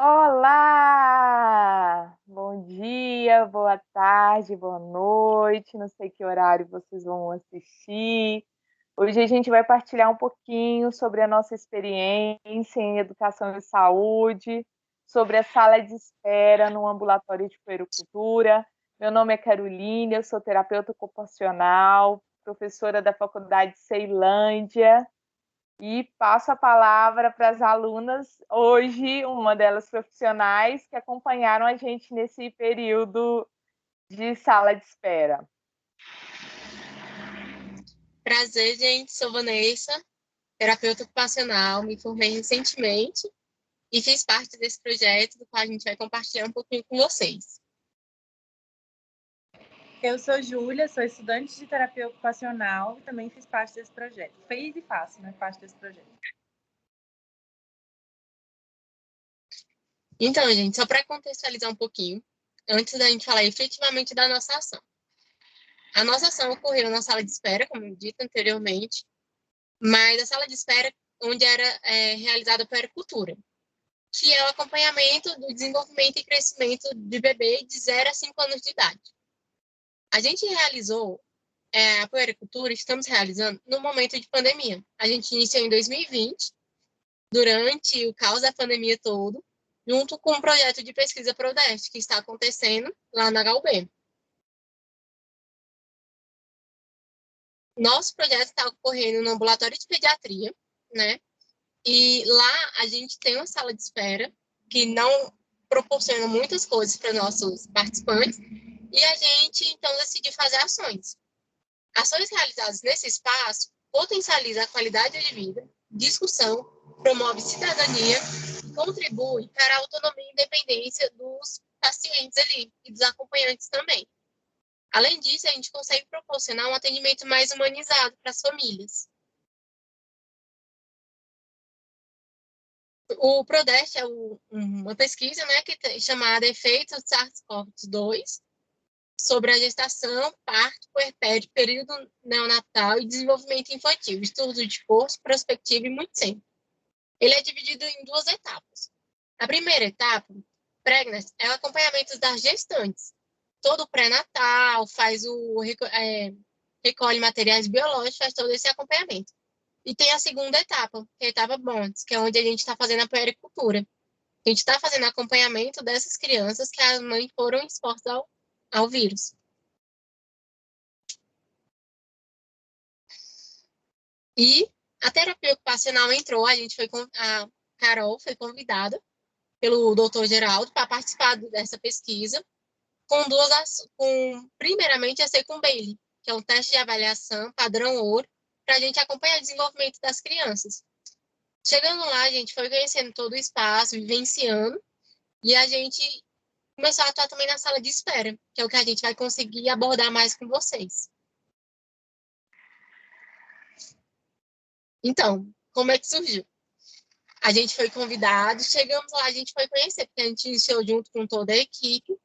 Olá! Bom dia, boa tarde, boa noite, não sei que horário vocês vão assistir. Hoje a gente vai partilhar um pouquinho sobre a nossa experiência em educação e saúde, sobre a sala de espera no ambulatório de puericultura. Meu nome é Caroline, eu sou terapeuta ocupacional, professora da Faculdade Ceilândia. E passo a palavra para as alunas, hoje, uma delas profissionais, que acompanharam a gente nesse período de sala de espera. Prazer, gente. Sou Vanessa, terapeuta ocupacional. Me formei recentemente e fiz parte desse projeto, do qual a gente vai compartilhar um pouquinho com vocês. Eu sou Júlia, sou estudante de terapia ocupacional e também fiz parte desse projeto. Fiz e faço, né? Parte desse projeto. Então, gente, só para contextualizar um pouquinho, antes da gente falar efetivamente da nossa ação. A nossa ação ocorreu na sala de espera, como dito anteriormente, mas a sala de espera onde era realizada a puericultura, que é o acompanhamento do desenvolvimento e crescimento de bebê de 0 a 5 anos de idade. A gente realizou a puericultura, estamos realizando no momento de pandemia. A gente iniciou em 2020, durante o caos da pandemia todo, junto com um projeto de pesquisa Prodeste, que está acontecendo lá na HUB. Nosso projeto está ocorrendo no ambulatório de pediatria, né? E lá a gente tem uma sala de espera que não proporciona muitas coisas para nossos participantes, e a gente, então, decidiu fazer ações. Ações realizadas nesse espaço potencializam a qualidade de vida, discussão, promove cidadania e contribui para a autonomia e independência dos pacientes ali e dos acompanhantes também. Além disso, a gente consegue proporcionar um atendimento mais humanizado para as famílias. O PRODEST é uma pesquisa, né, chamada Efeitos SARS-CoV-2 sobre a gestação, parto, puerpério, período neonatal e desenvolvimento infantil, estudo de curso, prospectivo e muito tempo. Ele é dividido em duas etapas. A primeira etapa, pregnancy, é o acompanhamento das gestantes. Todo pré-natal, recolhe materiais biológicos, faz todo esse acompanhamento. E tem a segunda etapa, que é a etapa BONDS, que é onde a gente está fazendo a puericultura. A gente está fazendo acompanhamento dessas crianças que as mães foram expostas ao vírus. E a terapia ocupacional entrou, a Carol foi convidada pelo Dr. Geraldo para participar dessa pesquisa, primeiramente a ser com Bailey, que é um teste de avaliação padrão ouro, para a gente acompanhar o desenvolvimento das crianças. Chegando lá, a gente foi conhecendo todo o espaço, vivenciando, e a gente começou a atuar também na sala de espera, que é o que a gente vai conseguir abordar mais com vocês. Então, como é que surgiu? A gente foi convidado, chegamos lá, a gente foi conhecer, porque a gente iniciou junto com toda a equipe,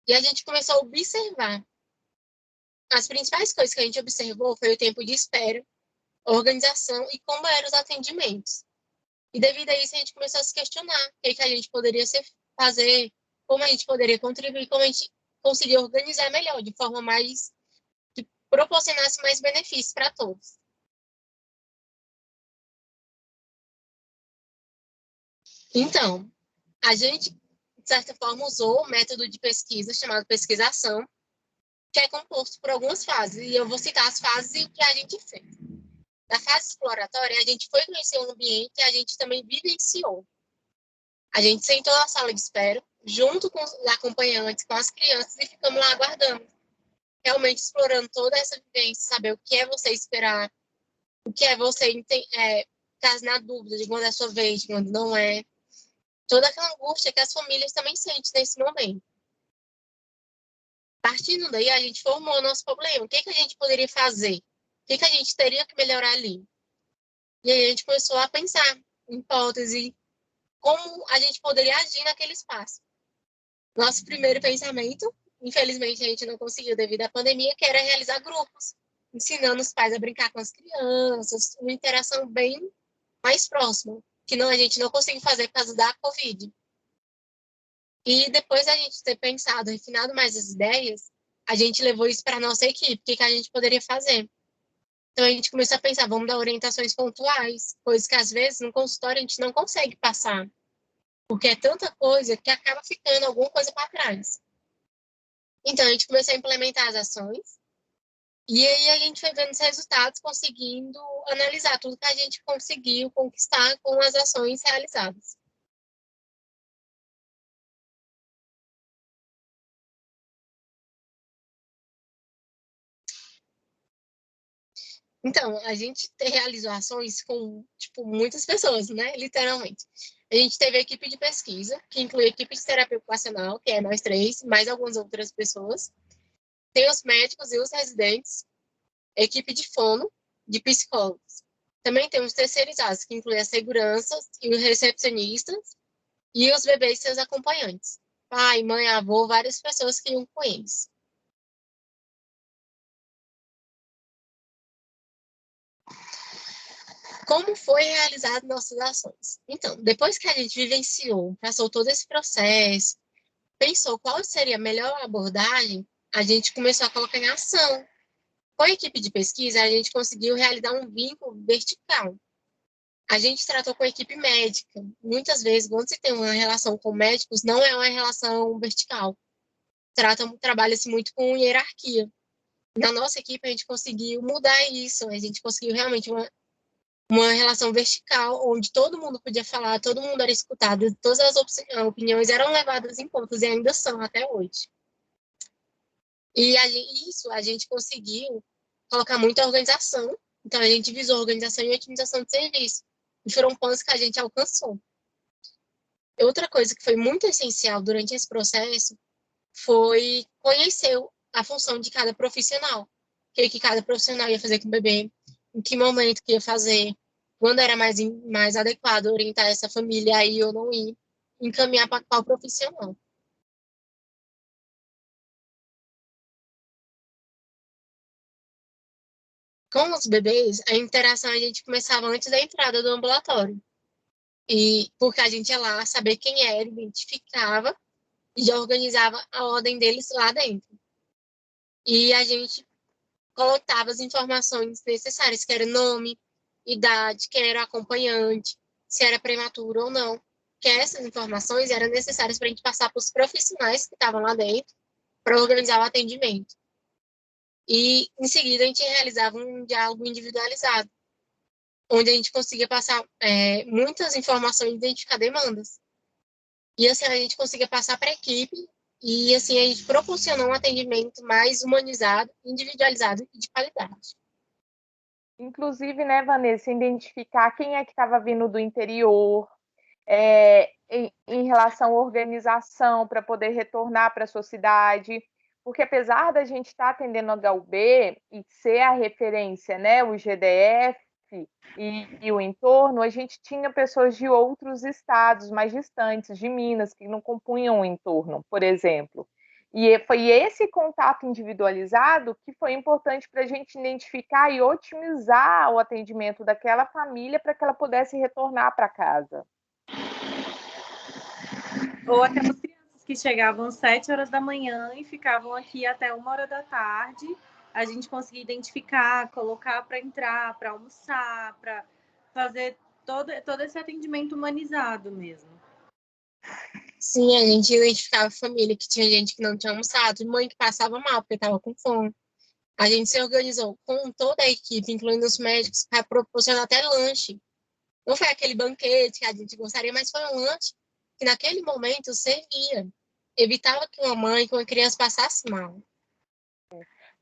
e a gente começou a observar. As principais coisas que a gente observou foi o tempo de espera, a organização e como eram os atendimentos. E devido a isso, a gente começou a se questionar o que a gente poderia fazer, como a gente poderia contribuir, como a gente conseguir organizar melhor, de forma que proporcionasse mais benefícios para todos. Então, a gente, de certa forma, usou o método de pesquisa chamado pesquisação, que é composto por algumas fases, e eu vou citar as fases e o que a gente fez. Na fase exploratória, a gente foi conhecer o ambiente e a gente também vivenciou. A gente sentou na sala de espera, junto com os acompanhantes, com as crianças, e ficamos lá aguardando. Realmente explorando toda essa vivência, saber o que é você esperar, o que é você ficar na dúvida de quando é a sua vez, de quando não é. Toda aquela angústia que as famílias também sentem nesse momento. Partindo daí, a gente formou o nosso problema. O que a gente poderia fazer? O que a gente teria que melhorar ali? E aí a gente começou a pensar em hipótese, como a gente poderia agir naquele espaço. Nosso primeiro pensamento, infelizmente a gente não conseguiu devido à pandemia, que era realizar grupos, ensinando os pais a brincar com as crianças, uma interação bem mais próxima, que a gente não conseguiu fazer por causa da Covid. E depois da gente ter pensado, refinado mais as ideias, a gente levou isso para a nossa equipe, o que a gente poderia fazer. Então, a gente começou a pensar, vamos dar orientações pontuais, coisas que, às vezes, no consultório a gente não consegue passar, porque é tanta coisa que acaba ficando alguma coisa para trás. Então, a gente começou a implementar as ações, e aí a gente foi vendo os resultados, conseguindo analisar tudo que a gente conseguiu conquistar com as ações realizadas. Então, a gente realizou ações com, tipo, muitas pessoas, né? Literalmente. A gente teve a equipe de pesquisa, que inclui a equipe de terapia ocupacional, que é nós três, mais algumas outras pessoas. Tem os médicos e os residentes, a equipe de fono, de psicólogos. Também temos terceirizados, que inclui as seguranças e os recepcionistas, e os bebês e seus acompanhantes. Pai, mãe, avô, várias pessoas que iam com eles. Como foi realizado nossas ações? Então, depois que a gente vivenciou, passou todo esse processo, pensou qual seria a melhor abordagem, a gente começou a colocar em ação. Com a equipe de pesquisa, a gente conseguiu realizar um vínculo vertical. A gente tratou com a equipe médica. Muitas vezes, quando se tem uma relação com médicos, não é uma relação vertical. Trabalha-se muito com hierarquia. Na nossa equipe, a gente conseguiu mudar isso. A gente conseguiu realmente uma relação vertical, onde todo mundo podia falar, todo mundo era escutado, todas as opiniões eram levadas em conta e ainda são até hoje. E isso a gente conseguiu colocar muita organização, então a gente visou organização e otimização de serviço, e foram pontos que a gente alcançou. Outra coisa que foi muito essencial durante esse processo foi conhecer a função de cada profissional, o que cada profissional ia fazer com o bebê, em que momento que ia fazer, quando era mais adequado orientar essa família a ir ou não ir, encaminhar para qual profissional. Com os bebês, a interação a gente começava antes da entrada do ambulatório. E porque a gente ia lá saber quem era, identificava e já organizava a ordem deles lá dentro. E a gente coletava as informações necessárias, que era nome, idade, quem era o acompanhante, se era prematuro ou não. Que essas informações eram necessárias para a gente passar para os profissionais que estavam lá dentro para organizar o atendimento. E, em seguida, a gente realizava um diálogo individualizado, onde a gente conseguia passar muitas informações e identificar demandas. E, assim, a gente conseguia passar para a equipe e, assim, a gente proporcionou um atendimento mais humanizado, individualizado e de qualidade. Inclusive, né, Vanessa, identificar quem é que estava vindo do interior, em relação à organização para poder retornar para a sua cidade, porque apesar da gente estar atendendo o HUB e ser a referência, né, o GDF e o entorno, a gente tinha pessoas de outros estados mais distantes, de Minas, que não compunham o entorno, por exemplo. E foi esse contato individualizado que foi importante para a gente identificar e otimizar o atendimento daquela família para que ela pudesse retornar para casa. Ou até as crianças que chegavam às 7 horas da manhã e ficavam aqui até 1 hora da tarde, a gente conseguia identificar, colocar para entrar, para almoçar, para fazer todo esse atendimento humanizado mesmo. Sim, a gente identificava a família, que tinha gente que não tinha almoçado, mãe que passava mal porque estava com fome. A gente se organizou com toda a equipe, incluindo os médicos, para proporcionar até lanche. Não foi aquele banquete que a gente gostaria, mas foi um lanche que naquele momento servia. Evitava que uma mãe com uma criança passasse mal.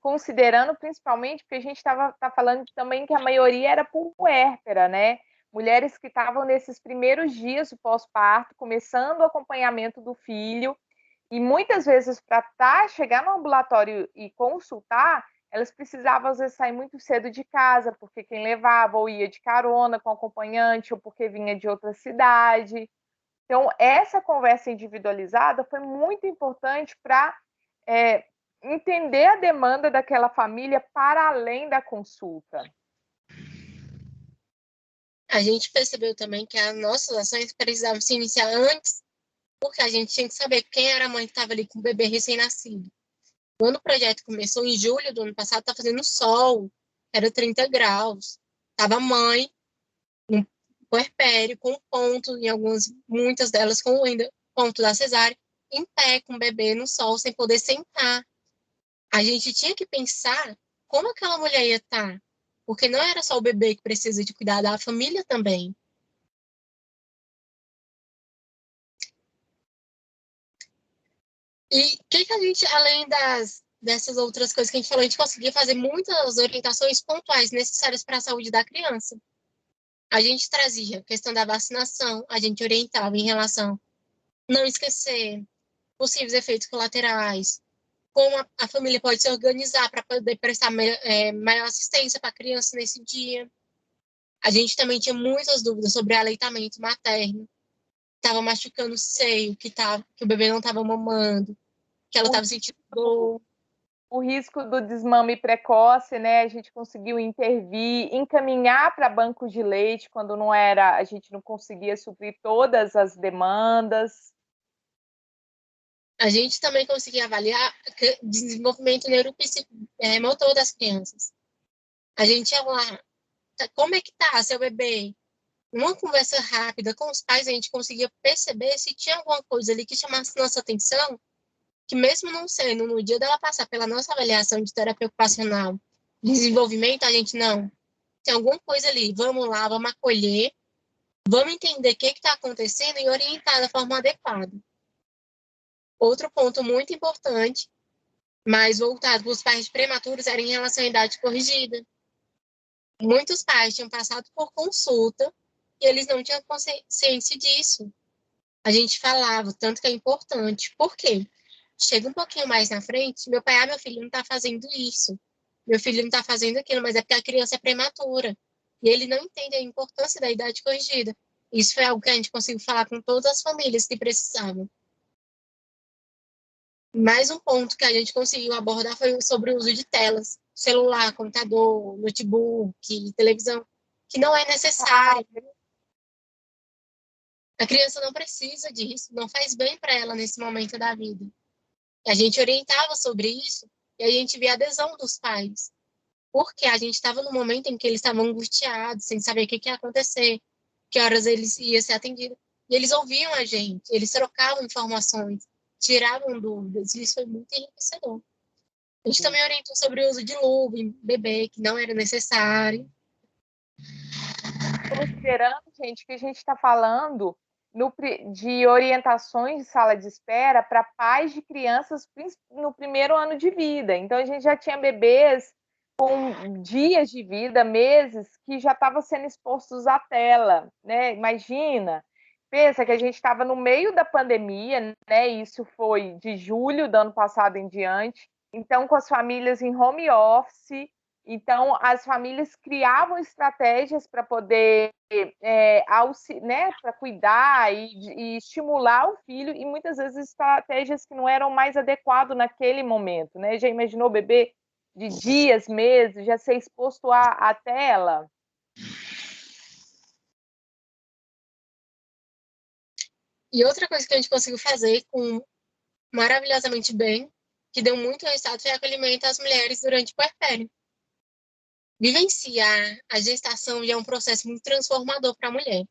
Considerando principalmente, porque a gente tá falando também que a maioria era puérpera, né? Mulheres que estavam nesses primeiros dias do pós-parto, começando o acompanhamento do filho, e muitas vezes para chegar no ambulatório e consultar, elas precisavam às vezes sair muito cedo de casa, porque quem levava ou ia de carona com o acompanhante, ou porque vinha de outra cidade. Então, essa conversa individualizada foi muito importante para entender a demanda daquela família para além da consulta. A gente percebeu também que as nossas ações precisavam se iniciar antes porque a gente tinha que saber quem era a mãe que estava ali com o bebê recém-nascido. Quando o projeto começou, em julho do ano passado, tá fazendo sol, era 30 graus. Tava a mãe, no puerpério, com ponto, em algumas, muitas delas com ainda ponto da cesárea, em pé, com o bebê no sol, sem poder sentar. A gente tinha que pensar como aquela mulher ia estar, porque não era só o bebê que precisa de cuidar, da família também. E o que a gente, além dessas outras coisas que a gente falou, a gente conseguia fazer muitas orientações pontuais necessárias para a saúde da criança. A gente trazia a questão da vacinação, a gente orientava em relação a não esquecer possíveis efeitos colaterais, como a família pode se organizar para poder prestar maior assistência para a criança nesse dia. A gente também tinha muitas dúvidas sobre aleitamento materno, estava machucando o seio, que o bebê não estava mamando, que ela estava sentindo dor. O risco do desmame precoce, né? A gente conseguiu intervir, encaminhar para bancos de leite quando não era, a gente não conseguia suprir todas as demandas. A gente também conseguia avaliar o desenvolvimento neuromotor das crianças. A gente ia lá, como é que tá seu bebê? Numa conversa rápida com os pais, a gente conseguia perceber se tinha alguma coisa ali que chamasse nossa atenção, que mesmo não sendo no dia dela passar pela nossa avaliação de terapia ocupacional, desenvolvimento, a gente não. Tem alguma coisa ali, vamos lá, vamos acolher, vamos entender o que está acontecendo e orientar da forma adequada. Outro ponto muito importante, mas voltado para os pais prematuros, era em relação à idade corrigida. Muitos pais tinham passado por consulta e eles não tinham consciência disso. A gente falava, tanto que é importante. Por quê? Chega um pouquinho mais na frente, meu pai, meu filho não está fazendo isso. Meu filho não está fazendo aquilo, mas é porque a criança é prematura. E ele não entende a importância da idade corrigida. Isso foi algo que a gente conseguiu falar com todas as famílias que precisavam. Mais um ponto que a gente conseguiu abordar foi sobre o uso de telas, celular, computador, notebook, televisão, que não é necessário. A criança não precisa disso, não faz bem para ela nesse momento da vida. A gente orientava sobre isso e a gente via a adesão dos pais, porque a gente estava no momento em que eles estavam angustiados, sem saber o que ia acontecer, que horas eles iam ser atendidos. E eles ouviam a gente, eles trocavam informações, tiravam dúvidas, e isso foi muito enriquecedor. A gente também orientou sobre o uso de luva em bebê, que não era necessário. Considerando, gente, que a gente está falando de orientações de sala de espera para pais de crianças no primeiro ano de vida. Então, a gente já tinha bebês com dias de vida, meses, que já estavam sendo expostos à tela, né? Imagina, pensa que a gente estava no meio da pandemia, né? Isso foi de julho do ano passado em diante. Então, com as famílias em home office, então as famílias criavam estratégias para poder, né, para cuidar e estimular o filho, e muitas vezes estratégias que não eram mais adequadas naquele momento, né? Já imaginou o bebê de dias, meses, já ser exposto à tela? E outra coisa que a gente conseguiu fazer maravilhosamente bem, que deu muito resultado, foi acolhimento às mulheres durante o puerpério. Vivenciar a gestação já é um processo muito transformador para a mulher.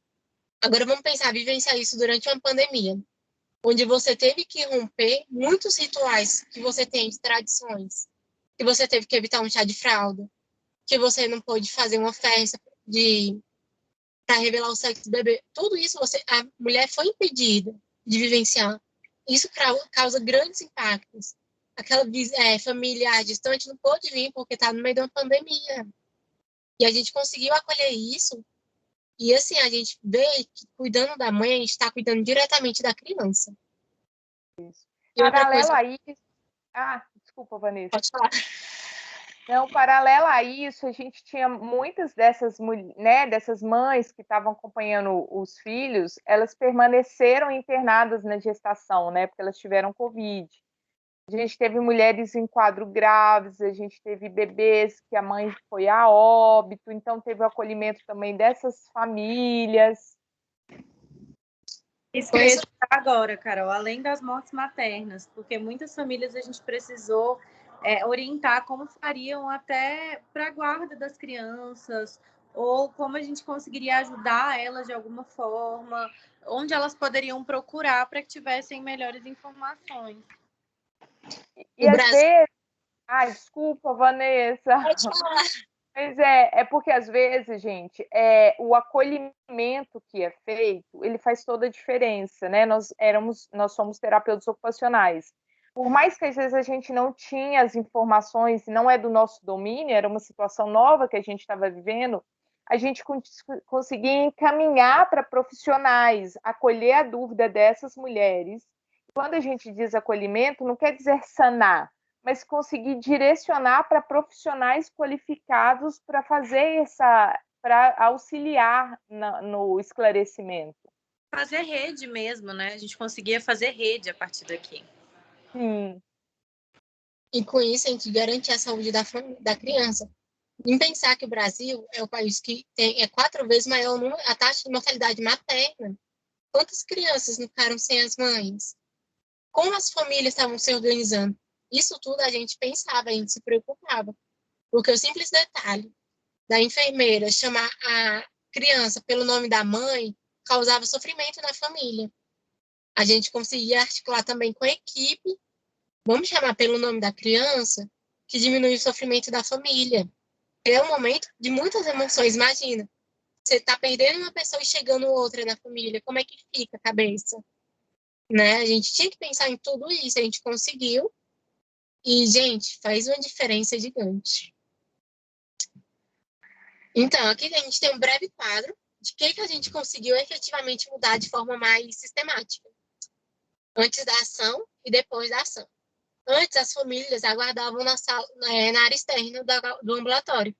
Agora vamos pensar, vivenciar isso durante uma pandemia, onde você teve que romper muitos rituais que você tem de tradições, que você teve que evitar um chá de fralda, que você não pôde fazer uma festa para revelar o sexo do bebê. Tudo isso a mulher foi impedida de vivenciar. Isso causa grandes impactos. Aquela família distante não pôde vir porque está no meio de uma pandemia. E a gente conseguiu acolher isso. E assim, a gente vê que cuidando da mãe, a gente está cuidando diretamente da criança. Isso. E outra Paralelo coisa. a isso. Desculpa, Vanessa. Pode falar. Não, paralelo a isso, a gente tinha muitas dessas, né, dessas mães que estavam acompanhando os filhos, elas permaneceram internadas na gestação, né, porque elas tiveram Covid. A gente teve mulheres em quadro graves, a gente teve bebês que a mãe foi a óbito, então teve o acolhimento também dessas famílias. Isso que eu ia citar agora, Carol, além das mortes maternas, porque muitas famílias a gente precisou orientar como fariam até para a guarda das crianças, ou como a gente conseguiria ajudar elas de alguma forma, onde elas poderiam procurar para que tivessem melhores informações. E às vezes... Ai, desculpa, Vanessa. Pode falar. Mas é porque às vezes, gente, o acolhimento que é feito, ele faz toda a diferença, né? Nós somos terapeutas ocupacionais. Por mais que às vezes a gente não tinha as informações, não é do nosso domínio, era uma situação nova que a gente estava vivendo, a gente conseguia encaminhar para profissionais, acolher a dúvida dessas mulheres. Quando a gente diz acolhimento, não quer dizer sanar, mas conseguir direcionar para profissionais qualificados para fazer para auxiliar no esclarecimento. Fazer rede mesmo, né? A gente conseguia fazer rede a partir daqui. Sim. E com isso a gente garante a saúde da criança. Em pensar que o Brasil é o país que é 4 vezes maior a taxa de mortalidade materna. Quantas crianças não ficaram sem as mães? Como as famílias estavam se organizando? Isso tudo a gente pensava, a gente se preocupava. Porque o simples detalhe da enfermeira chamar a criança pelo nome da mãe causava sofrimento na família. A gente conseguia articular também com a equipe, vamos chamar pelo nome da criança, que diminui o sofrimento da família. É um momento de muitas emoções, imagina. Você está perdendo uma pessoa e chegando outra na família, como é que fica a cabeça? Né? A gente tinha que pensar em tudo isso, a gente conseguiu. E, gente, faz uma diferença gigante. Então, aqui a gente tem um breve quadro de que a gente conseguiu efetivamente mudar de forma mais sistemática. Antes da ação e depois da ação. Antes, as famílias aguardavam na área externa do ambulatório.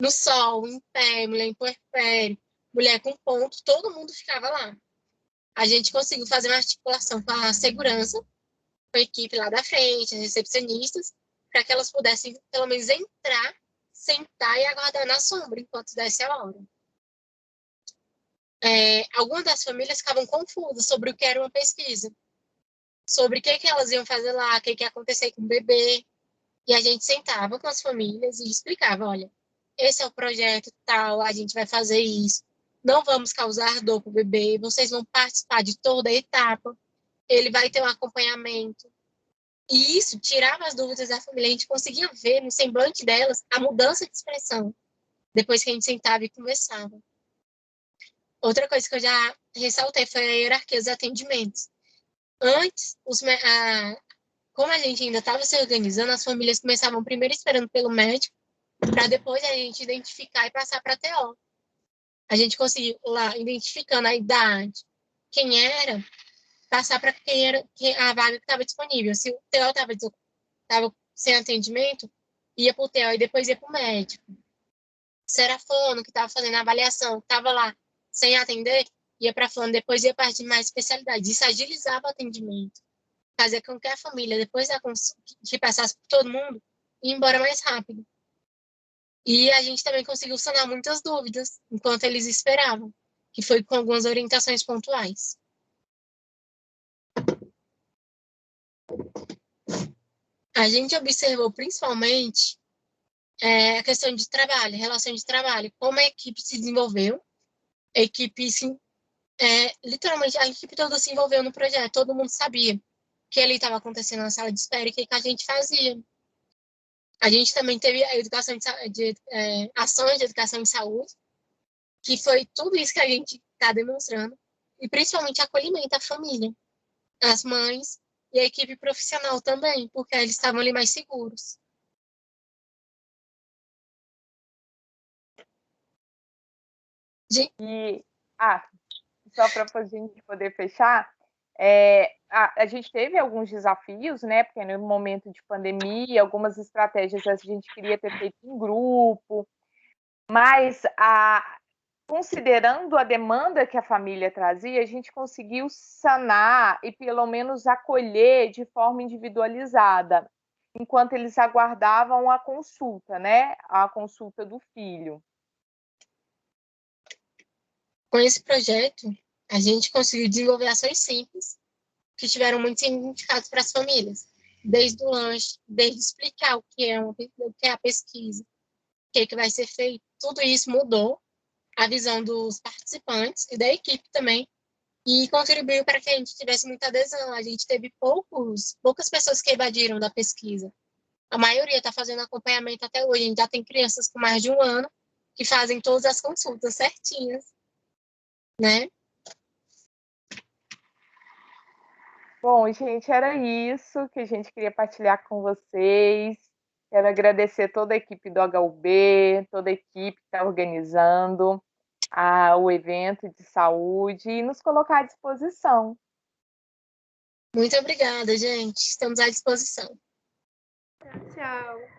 No sol, em pé, mulher em puerpério, mulher com ponto, todo mundo ficava lá. A gente conseguiu fazer uma articulação com a segurança, com a equipe lá da frente, as recepcionistas, para que elas pudessem, pelo menos, entrar, sentar e aguardar na sombra enquanto desse a hora. Algumas das famílias ficavam confusas sobre o que era uma pesquisa, sobre o que elas iam fazer lá, o que ia acontecer com o bebê. E a gente sentava com as famílias e explicava, olha, esse é o projeto tal, a gente vai fazer isso, não vamos causar dor para o bebê, vocês vão participar de toda a etapa, ele vai ter um acompanhamento. E isso tirava as dúvidas da família, a gente conseguia ver no semblante delas a mudança de expressão, depois que a gente sentava e conversava. Outra coisa que eu já ressaltei foi a hierarquia dos atendimentos. Antes, como a gente ainda estava se organizando, as famílias começavam primeiro esperando pelo médico, para depois a gente identificar e passar para a TO. A gente conseguiu lá, identificando a idade, quem era, passar para quem era a vaga que estava disponível. Se o TO estava sem atendimento, ia para o TO e depois ia para o médico. Se era fono que estava fazendo a avaliação, estava lá sem atender, ia para fono, depois ia para de mais especialidade. Isso agilizava o atendimento. Fazia com que a família, depois que passasse por todo mundo, ia embora mais rápido. E a gente também conseguiu sanar muitas dúvidas enquanto eles esperavam, que foi com algumas orientações pontuais. A gente observou principalmente a questão de trabalho, relação de trabalho, como a equipe se desenvolveu, a equipe literalmente a equipe toda se envolveu no projeto, todo mundo sabia que ali estava acontecendo na sala de espera e o que a gente fazia. A gente também teve a educação ações de educação em saúde, que foi tudo isso que a gente está demonstrando, e principalmente acolhimento à família, às mães e à equipe profissional também, porque eles estavam ali mais seguros. Só para a gente poder fechar, a gente teve alguns desafios, né? Porque no momento de pandemia, algumas estratégias a gente queria ter feito em grupo, mas considerando a demanda que a família trazia, a gente conseguiu sanar e pelo menos acolher de forma individualizada, enquanto eles aguardavam a consulta, né? A consulta do filho. Com esse projeto, A gente conseguiu desenvolver ações simples que tiveram muitos significados para as famílias, desde o lanche, desde explicar o que é a pesquisa, o que vai ser feito. Tudo isso mudou a visão dos participantes e da equipe também, e contribuiu para que a gente tivesse muita adesão. A gente teve poucas pessoas que evadiram da pesquisa. A maioria está fazendo acompanhamento até hoje. A gente já tem crianças com mais de 1 ano que fazem todas as consultas certinhas, né? Bom, gente, era isso que a gente queria partilhar com vocês. Quero agradecer toda a equipe do HUB, toda a equipe que está organizando o evento de saúde e nos colocar à disposição. Muito obrigada, gente. Estamos à disposição. Tchau.